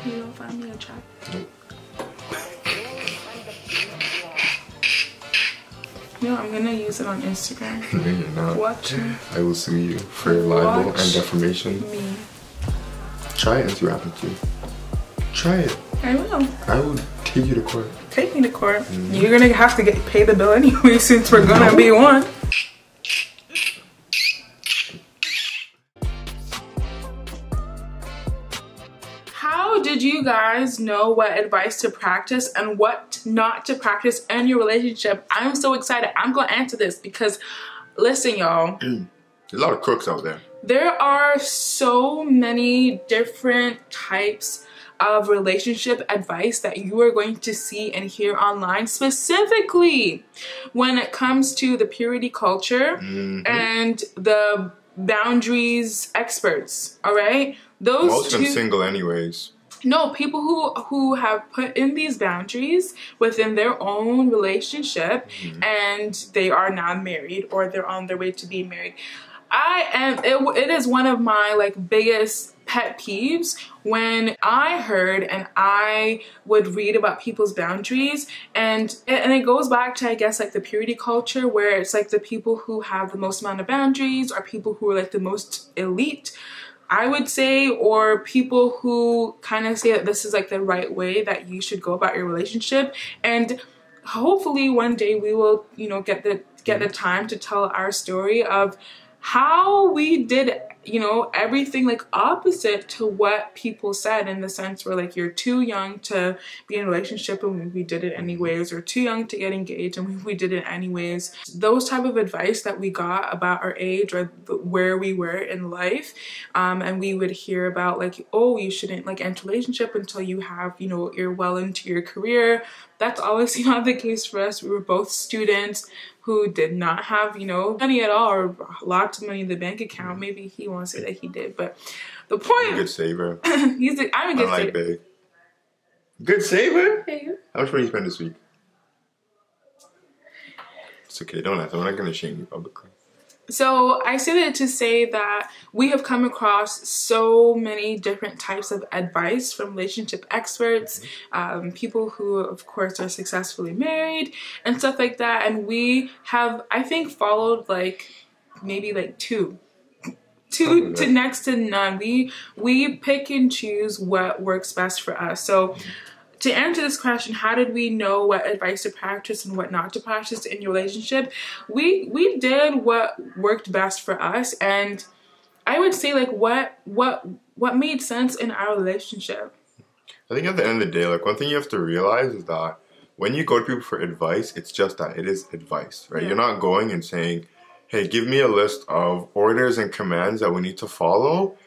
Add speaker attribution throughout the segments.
Speaker 1: You don't find me attractive?
Speaker 2: Nope.
Speaker 1: No, I'm gonna use it on Instagram.
Speaker 2: No, you're not.
Speaker 1: Watch me.
Speaker 2: I will sue you for libel and defamation.
Speaker 1: Me.
Speaker 2: Try it and see what happens to you. Try it.
Speaker 1: I will.
Speaker 2: I will take you to court.
Speaker 1: Take me to court. You're gonna have to pay the bill anyway since we're gonna be one. How did you guys know what advice to practice and what not to practice in your relationship? I'm so excited. I'm gonna answer this because, listen, y'all.
Speaker 2: There's a lot of crooks out there.
Speaker 1: There are so many different types of relationship advice that you are going to see and hear online, specifically when it comes to the purity culture and the boundaries experts. All right, those
Speaker 2: most of them single anyways.
Speaker 1: No, people who have put in these boundaries within their own relationship and they are now married or they're on their way to being married. It is one of my like biggest pet peeves when I heard and I would read about people's boundaries, and it goes back to, I guess, like the purity culture, where it's like the people who have the most amount of boundaries are people who are like the most elite, I would say, or people who kind of say that this is like the right way that you should go about your relationship. And hopefully one day we will, you know, get the time to tell our story of how we did, you know, everything like opposite to what people said, in the sense where like you're too young to be in a relationship and we did it anyways, or too young to get engaged and we did it anyways. Those type of advice that we got about our age or where we were in life, and we would hear about like, oh, you shouldn't like enter a relationship until you have, you know, you're well into your career. That's obviously not the case for us. We were both students who did not have, you know, money at all, or lots of money in the bank account. Maybe he won't say that he did, but the point—
Speaker 2: I'm a good saver.
Speaker 1: I'm a good saver.
Speaker 2: Babe. Good saver?
Speaker 1: Hey.
Speaker 2: How much money you spend this week? It's okay, don't answer. I'm not gonna shame you publicly.
Speaker 1: So I say that to say that we have come across so many different types of advice from relationship experts, people who of course are successfully married and stuff like that. And we have, I think, followed like maybe like two to next to none. We pick and choose what works best for us. So to answer this question, how did we know what advice to practice and what not to practice in your relationship? We did what worked best for us, and I would say like what made sense in our relationship.
Speaker 2: I think at the end of the day, like, one thing you have to realize is that when you go to people for advice, it's just that it is advice, right? Yeah. You're not going and saying, hey, give me a list of orders and commands that we need to follow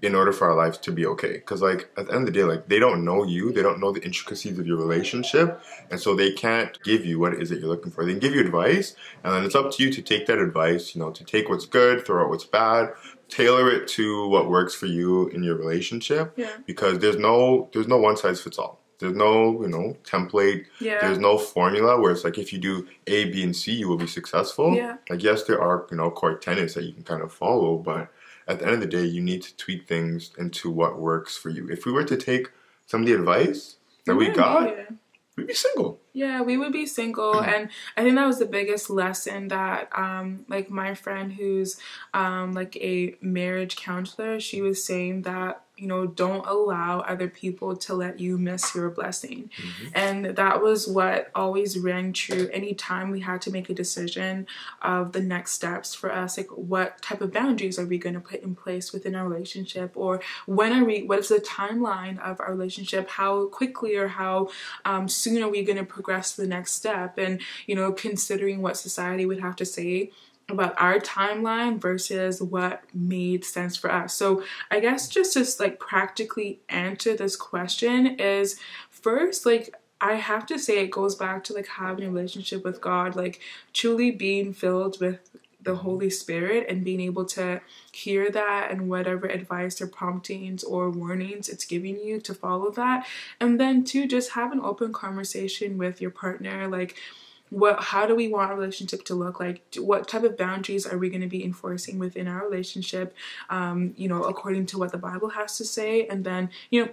Speaker 2: in order for our lives to be okay. Because like at the end of the day, like, they don't know you, they don't know the intricacies of your relationship, and so they can't give you what it is that you're looking for. They can give you advice, and then it's up to you to take that advice, you know, to take what's good, throw out what's bad, tailor it to what works for you in your relationship. Yeah. Because there's no one size fits all. There's no, you know, template. Yeah. There's no formula where it's like if you do A, B, and C, you will be successful. Yeah. Like, yes, there are, you know, core tenets that you can kind of follow, but at the end of the day, you need to tweak things into what works for you. If we were to take some of the advice that we got, we'd be single. Yeah, we would be single. And I think that was the biggest lesson that like my friend who's like a marriage counselor, she was saying that, you know, don't allow other people to let you miss your blessing. And that was what always rang true anytime we had to make a decision of the next steps for us. Like, what type of boundaries are we going to put in place within our relationship? Or what is the timeline of our relationship? How quickly or how soon are we going to progress to the next step? And, you know, considering what society would have to say about our timeline versus what made sense for us. So I guess just to like practically answer this question is, first, like, I have to say it goes back to like having a relationship with God, like truly being filled with the Holy Spirit and being able to hear that and whatever advice or promptings or warnings it's giving you to follow that. And then to just have an open conversation with your partner, like,
Speaker 1: how do we want our relationship to look like? What type of boundaries are we going to be enforcing within our relationship, you know, according to what the Bible has to say? And then, you know,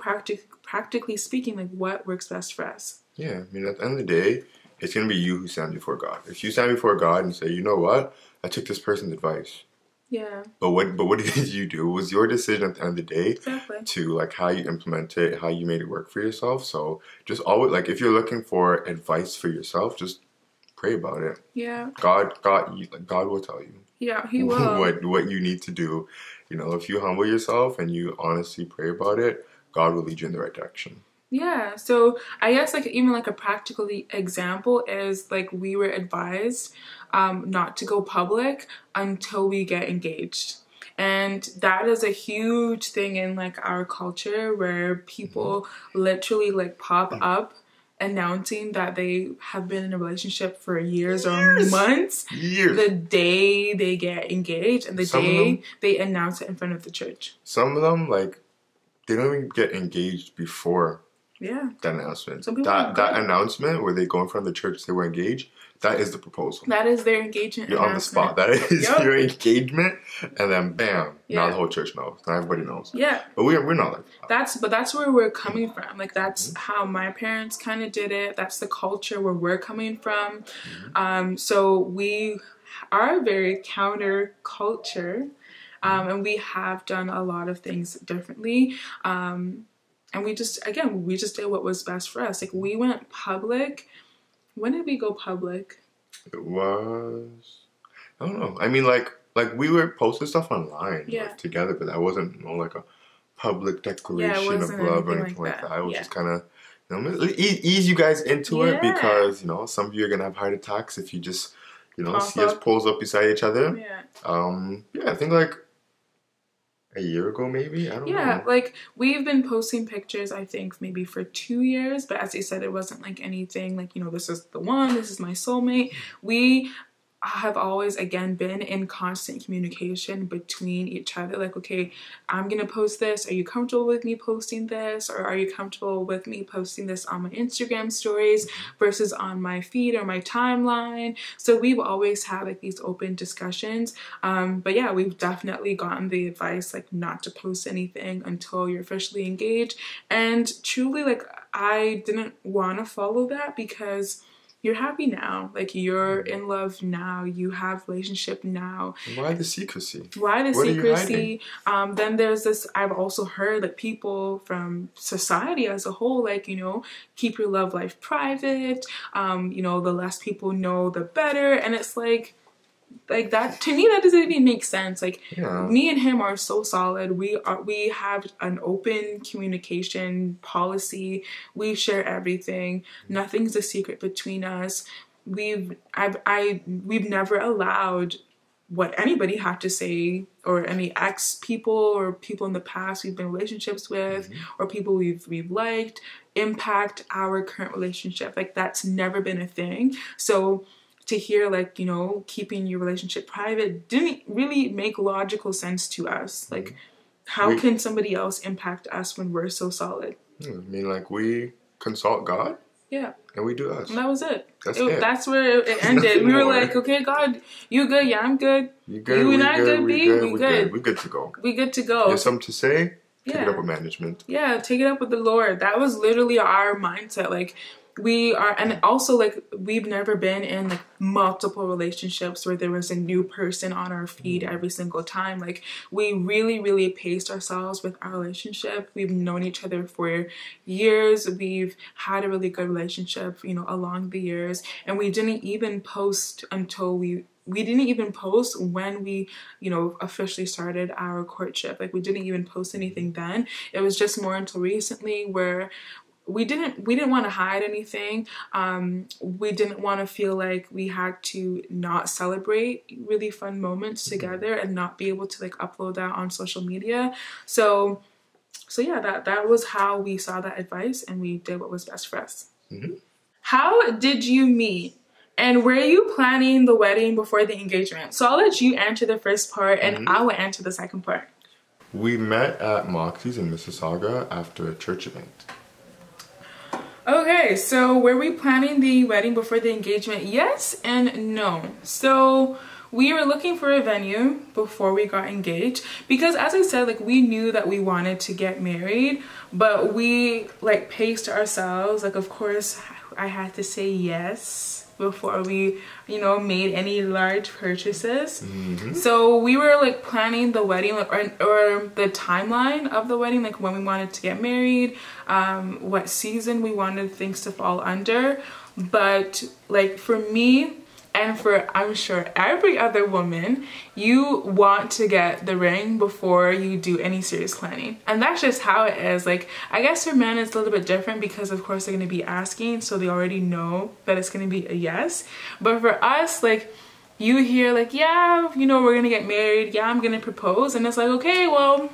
Speaker 1: practically speaking, like what works best for us.
Speaker 2: Yeah, I mean, at the end of the day, it's going to be you who stands before God. If you stand before God and say, you know what, I took this person's advice.
Speaker 1: Yeah.
Speaker 2: But what did you do? It was your decision at the end of the day.
Speaker 1: Exactly.
Speaker 2: To like how you implement it, how you made it work for yourself. So just always, like, if you're looking for advice for yourself, just pray about it.
Speaker 1: Yeah.
Speaker 2: God will tell you.
Speaker 1: Yeah, He will.
Speaker 2: what you need to do. You know, if you humble yourself and you honestly pray about it, God will lead you in the right direction.
Speaker 1: Yeah, so I guess like even like a practical example is like we were advised not to go public until we get engaged. And that is a huge thing in like our culture where people literally like pop up announcing that they have been in a relationship for years or months. The day they get engaged and the day they announce it in front of the church.
Speaker 2: Some of them, like, they don't even get engaged before that announcement. That announcement where they go in front of the church, they were engaged, that is the proposal.
Speaker 1: That is their engagement.
Speaker 2: You're on the spot. That is your engagement, and then bam, now the whole church knows. Now everybody knows.
Speaker 1: Yeah.
Speaker 2: But we're not like that.
Speaker 1: That's where we're coming from. Like that's how my parents kind of did it. That's the culture where we're coming from. So we are very counter culture, and we have done a lot of things differently. And we just did what was best for us. Like we went public. When did we go public?
Speaker 2: It was, I don't know. I mean, like we were posting stuff online like, together, but that wasn't like a public declaration of love or anything like that. I was just kind of, you know, ease you guys into it because, you know, some of you are going to have heart attacks if you just, you know, see us pose up beside each other. Yeah. I think like a year ago, maybe? I don't know.
Speaker 1: Yeah, like, we've been posting pictures, I think, maybe for 2 years. But as you said, it wasn't, like, anything, like, you know, this is the one, this is my soulmate. We have always, again, been in constant communication between each other. Like, okay, I'm going to post this. Are you comfortable with me posting this? Or are you comfortable with me posting this on my Instagram stories versus on my feed or my timeline? So we've always had, like, these open discussions. But yeah, we've definitely gotten the advice, like, not to post anything until you're officially engaged. And truly, like, I didn't want to follow that because you're happy now. Like, you're in love now. You have relationship now.
Speaker 2: Why the secrecy?
Speaker 1: Why the secrecy? Then there's this, I've also heard that people from society as a whole, like, you know, keep your love life private. You know, the less people know, the better. And it's like that, to me, that doesn't even make sense. Like, me and him are so solid. We have an open communication policy. We share everything. Nothing's a secret between us. We've never allowed what anybody had to say, or any ex people or people in the past we've been in relationships with, or people we've liked, impact our current relationship. Like, that's never been a thing. So to hear, like, you know, keeping your relationship private didn't really make logical sense to us. Like, how can somebody else impact us when we're so solid?
Speaker 2: I mean, like, we consult God.
Speaker 1: Yeah.
Speaker 2: And we do us.
Speaker 1: And that was it.
Speaker 2: That's
Speaker 1: where it ended. We were like, okay, God, you good? Yeah, I'm good. You good? You and I good, B? We good.
Speaker 2: We good to go.
Speaker 1: We good to go.
Speaker 2: You have something to say? Take it up with management.
Speaker 1: Yeah, take it up with the Lord. That was literally our mindset. Like, we are, and also, like, we've never been in, like, multiple relationships where there was a new person on our feed every single time. Like, we really, really paced ourselves with our relationship. We've known each other for years. We've had a really good relationship, you know, along the years. And we didn't even post until we didn't even post when we, you know, officially started our courtship. Like, we didn't even post anything then. It was just more until recently where we didn't want to hide anything. We didn't want to feel like we had to not celebrate really fun moments together and not be able to, like, upload that on social media. So yeah, that was how we saw that advice, and we did what was best for us. How did you meet? And were you planning the wedding before the engagement? So I'll let you answer the first part, and I will answer the second part. We
Speaker 2: met at Moxie's in Mississauga after a church event.
Speaker 1: Okay, so were we planning the wedding before the engagement? Yes and no. So we were looking for a venue before we got engaged because, as I said, like, we knew that we wanted to get married, but we like paced ourselves. Like, of course I had to say yes before we, you know, made any large purchases. So we were like planning the wedding, like, or the timeline of the wedding, like when we wanted to get married, what season we wanted things to fall under. But like for me, and for I'm sure every other woman, you want to get the ring before you do any serious planning. And that's just how it is. Like, I guess for men it's a little bit different because of course they're going to be asking, so they already know that it's going to be a yes. But for us, like, you hear like, yeah, you know, we're going to get married, yeah, I'm going to propose, and it's like, okay, well,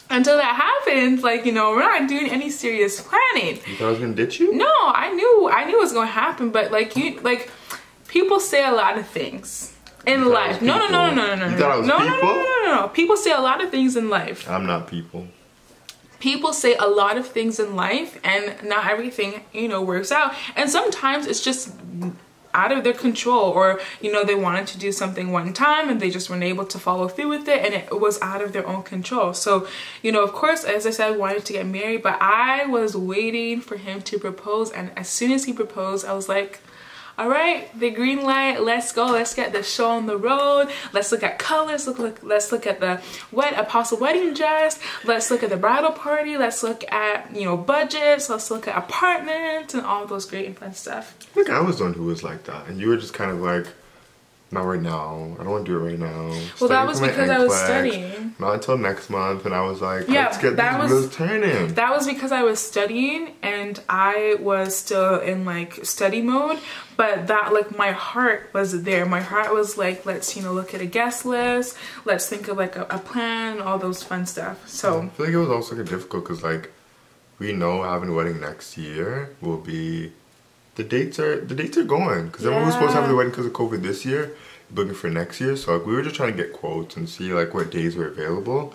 Speaker 1: until that happens, like, you know, we're not doing any serious planning.
Speaker 2: You thought I was going to ditch you?
Speaker 1: No, I knew it was going to happen, but like, people say a lot of things in life. No. People say a lot of things in life.
Speaker 2: I'm not people.
Speaker 1: People say a lot of things in life, and not everything, you know, works out. And sometimes it's just out of their control, or, you know, they wanted to do something one time and they just weren't able to follow through with it, and it was out of their own control. So, you know, of course, as I said, I wanted to get married, but I was waiting for him to propose. And as soon as he proposed, I was like, all right, the green light, let's go. Let's get the show on the road. Let's look at colors. Let's look at the possible wedding dress. Let's look at the bridal party. Let's look at, you know, budgets. Let's look at apartments and all those great and fun stuff.
Speaker 2: I think I was the one who was like that, and you were just kind of like, not right now. I don't want to do it right now.
Speaker 1: Well, that was because I was studying.
Speaker 2: Not until next month, and I was like, let's get these wheels turning.
Speaker 1: That was because I was studying, and I was still in like study mode. But that, like, my heart was there. My heart was like, let's, you know, look at a guest list. Let's think of like a plan, all those fun stuff. So
Speaker 2: I feel like it was also like difficult because, like, we know having a wedding next year will be. The dates are going, because everyone was supposed to have the wedding because of COVID this year, booking for next year. So like, we were just trying to get quotes and see like what days were available.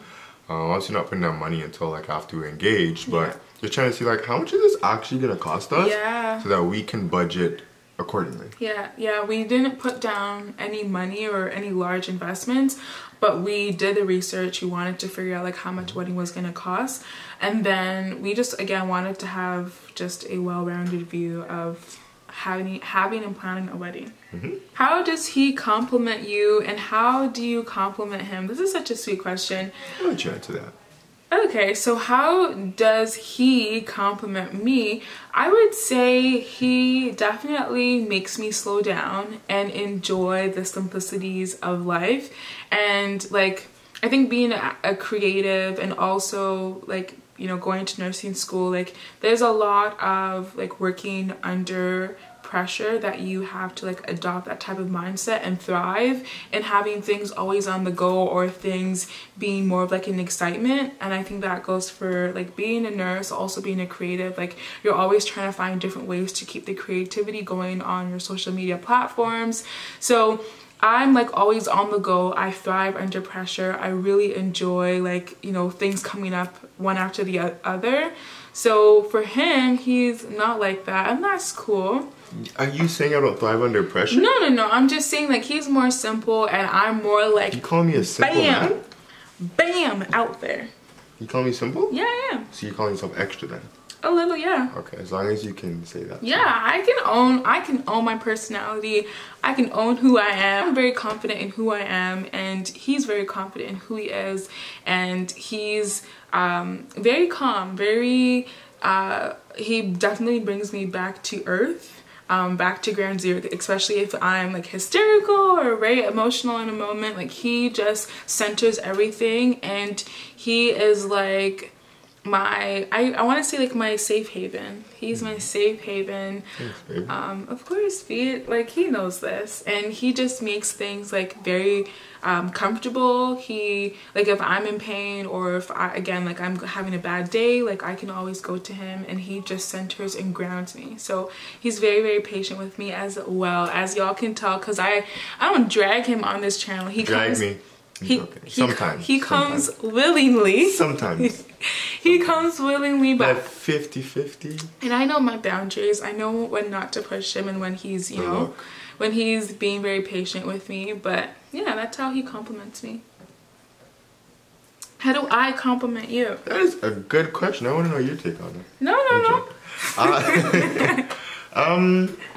Speaker 2: Obviously not putting down money until like after we're engaged, but just trying to see like how much is this actually gonna cost us, so that we can budget accordingly.
Speaker 1: Yeah, we didn't put down any money or any large investments, but we did the research. We wanted to figure out like how much wedding was gonna cost, and then we just again wanted to have just a well-rounded view of having and planning a wedding. How does he compliment you, and how do you compliment him? This is such a sweet question.
Speaker 2: I'll let you answer that.
Speaker 1: Okay, so how does he compliment me? I would say he definitely makes me slow down and enjoy the simplicities of life. And like, I think being a creative, and also like, you know, going to nursing school, like there's a lot of like working under pressure that you have to like adopt that type of mindset and thrive, and having things always on the go, or things being more of like an excitement. And I think that goes for like being a nurse, also being a creative. Like, you're always trying to find different ways to keep the creativity going on your social media platforms. So I'm like always on the go. I thrive under pressure. I really enjoy like, you know, things coming up one after the other. So for him, he's not like that, and that's cool.
Speaker 2: Are you saying I don't thrive under pressure?
Speaker 1: No. I'm just saying like he's more simple, and I'm more like,
Speaker 2: you call me a simple man?
Speaker 1: Bam, out there.
Speaker 2: You call me simple?
Speaker 1: Yeah, I am.
Speaker 2: So you call yourself extra then?
Speaker 1: A little, yeah.
Speaker 2: Okay, as long as you can say that.
Speaker 1: Yeah, I can own my personality. I can own who I am. I'm very confident in who I am, and he's very confident in who he is, and he's very calm, very he definitely brings me back to earth, back to ground zero, especially if I'm like hysterical or very emotional in a moment. Like, he just centers everything, and he is like I want to say like my safe haven. He's my safe haven. Of course, like he knows this, and he just makes things like very comfortable. He, like, if I'm in pain, or if I'm having a bad day, like I can always go to him, and he just centers and grounds me. So he's very, very patient with me, as well, as y'all can tell, because I don't drag him on this channel. He
Speaker 2: drag me. Sometimes.
Speaker 1: He comes willingly.
Speaker 2: Sometimes.
Speaker 1: He comes willingly, but
Speaker 2: 50-50.
Speaker 1: And I know my boundaries. I know when not to push him and when he's, you know, when he's being very patient with me. But yeah, that's how he compliments me. How do I compliment you?
Speaker 2: That is a good question. I want to know your take on it.
Speaker 1: No.
Speaker 2: I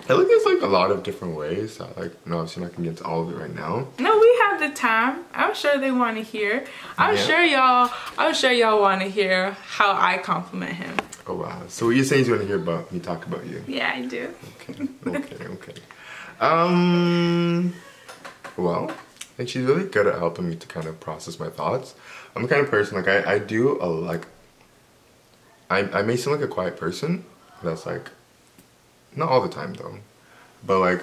Speaker 2: think there's like a lot of different ways. No, obviously not gonna get into all of it right now.
Speaker 1: No, we have the time. I'm sure they want to hear. I'm sure y'all want to hear how I compliment him.
Speaker 2: Oh wow. So what you're saying is you want to hear about me talk about you?
Speaker 1: Yeah, I do.
Speaker 2: Okay. Well, I think she's really good at helping me to kind of process my thoughts. I'm the kind of person, like, I do, I may seem like a quiet person. That's, like, not all the time, though. But, like,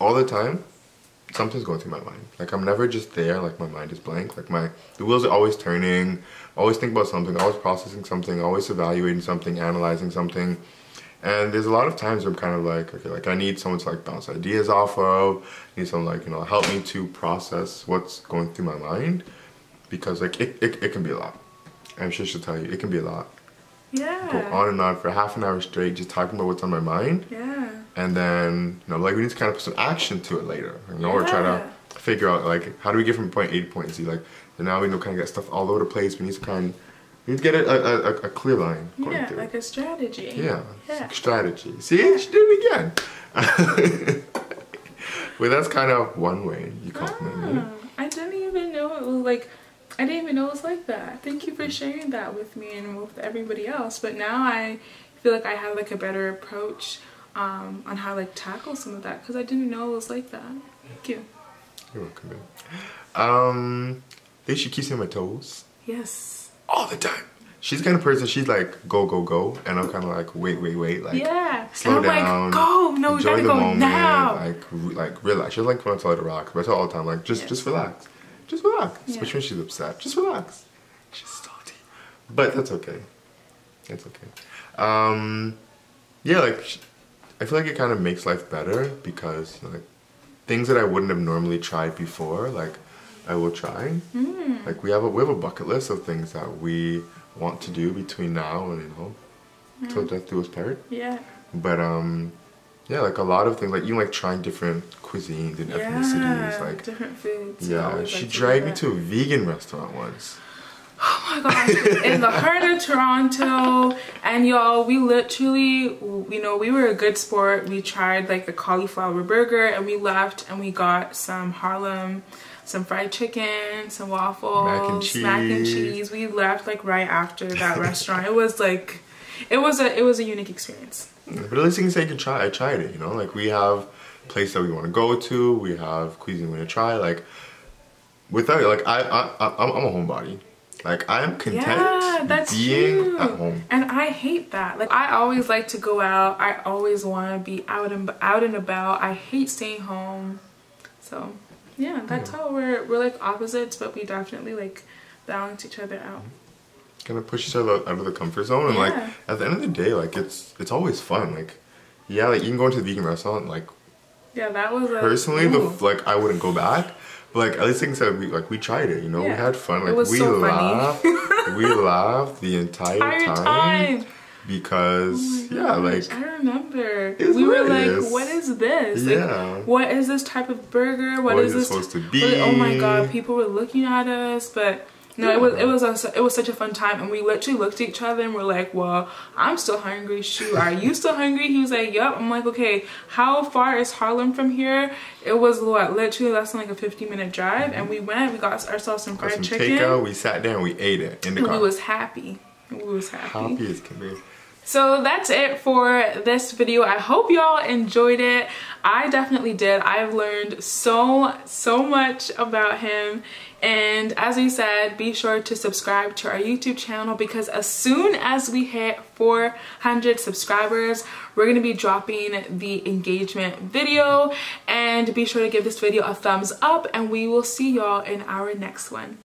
Speaker 2: all the time, something's going through my mind. Like, I'm never just there, like, my mind is blank. Like, the wheels are always turning, always think about something, always processing something, always evaluating something, analyzing something. And there's a lot of times where I'm kind of like, okay, like, I need someone to, like, bounce ideas off of. I need someone, like, you know, help me to process what's going through my mind. Because, like, it can be a lot. I'm sure she'll tell you, it can be a lot.
Speaker 1: Yeah.
Speaker 2: Go on and on for half an hour straight, just talking about what's on my mind.
Speaker 1: Yeah.
Speaker 2: And then, you know, like, we need to kind of put some action to it later. You know, or try to figure out, like, how do we get from point A to point Z? Like, and now we know kind of get stuff all over the place. We need to get a clear line going through.
Speaker 1: Like a strategy.
Speaker 2: Yeah. Strategy. See, she did it again. Well, that's kind of one way you compliment me.
Speaker 1: I didn't even know it was like, I didn't even know it was like that. Thank you for sharing that with me and with everybody else. But now I feel like I have like a better approach on how to like tackle some of that, because I didn't know it was like that. Thank you.
Speaker 2: You're welcome, babe. I think she keeps me on my toes.
Speaker 1: Yes.
Speaker 2: All the time. She's the kind of person, she's like, go, go, go. And I'm kind of like, wait. Like, slow down.
Speaker 1: Like, go. No, we gotta go moment, now.
Speaker 2: Like, relax. She doesn't like when I tell her to relax. But I tell her all the time, like, just relax. Just relax. Especially when she's upset. Just relax. She's salty. But that's okay. It's okay. Yeah, like, I feel like it kind of makes life better because, you know, like, things that I wouldn't have normally tried before, like, I will try. Like, we have a bucket list of things that we want to do between now and, you know, till death do us part. Yeah. But yeah, like a lot of things, like even like trying different cuisines and ethnicities, like
Speaker 1: different foods.
Speaker 2: Yeah, she dragged me to a vegan restaurant once.
Speaker 1: Oh my gosh, in the heart of Toronto. And y'all, we literally, you know, we were a good sport. We tried like the cauliflower burger and we left and we got some Harlem, some fried chicken, some waffles, mac and cheese. We left like right after that restaurant. It was like, it was a unique experience.
Speaker 2: But at least you can say you can try. I tried it, you know, like we have places that we want to go to, we have cuisine we want to try. Like without, like I'm a homebody. Like I'm content being at home.
Speaker 1: And I hate that. Like I always like to go out. I always want to be out and about. I hate staying home. So yeah, that's how we're like opposites, but we definitely like balance each other out.
Speaker 2: Kind of push each other out of the comfort zone, and like at the end of the day, like it's always fun. Like yeah, like you can go into a vegan restaurant. Like
Speaker 1: that was
Speaker 2: personally like I wouldn't go back. But like at least things that we tried it, you know, we had fun. Like
Speaker 1: it was so
Speaker 2: laughed, we laughed the entire time because like
Speaker 1: I remember we were like, what is this? Like, what is this type of burger? What is this
Speaker 2: supposed to be?
Speaker 1: Oh my god, people were looking at us, but no, it was such a fun time, and we literally looked at each other and we're like, well, I'm still hungry. Shoot, are you still hungry? He was like, yup. I'm like, okay, how far is Harlem from here? It was what, literally less than like a 15-minute drive, and we got ourselves some fried chicken.
Speaker 2: Takeout, we sat down, we ate it in the car.
Speaker 1: We was happy.
Speaker 2: Happy as can be.
Speaker 1: So that's it for this video. I hope y'all enjoyed it. I definitely did. I've learned so much about him. And as we said, be sure to subscribe to our YouTube channel, because as soon as we hit 400 subscribers, we're going to be dropping the engagement video. And be sure to give this video a thumbs up, and we will see y'all in our next one.